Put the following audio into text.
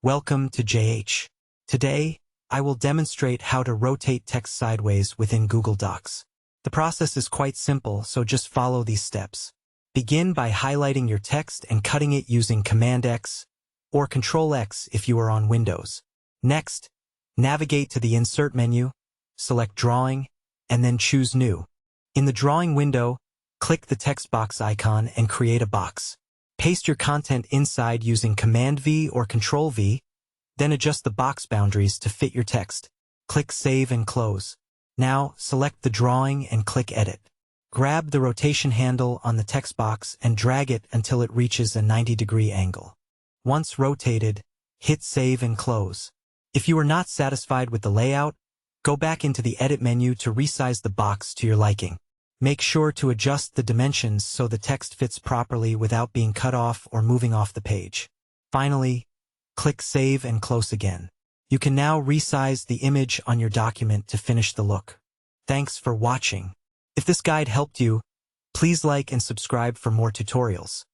Welcome to JH. Today, I will demonstrate how to rotate text sideways within Google Docs. The process is quite simple, so just follow these steps. Begin by highlighting your text and cutting it using Command X or Control X if you are on Windows. Next, navigate to the Insert menu, select Drawing, and then choose New. In the Drawing window, click the text box icon and create a box. Paste your content inside using Command V or Control V, then adjust the box boundaries to fit your text. Click Save and Close. Now, select the drawing and click Edit. Grab the rotation handle on the text box and drag it until it reaches a 90-degree angle. Once rotated, hit Save and Close. If you are not satisfied with the layout, go back into the Edit menu to resize the box to your liking. Make sure to adjust the dimensions so the text fits properly without being cut off or moving off the page. Finally, click Save and Close again. You can now resize the image on your document to finish the look. Thanks for watching. If this guide helped you, please like and subscribe for more tutorials.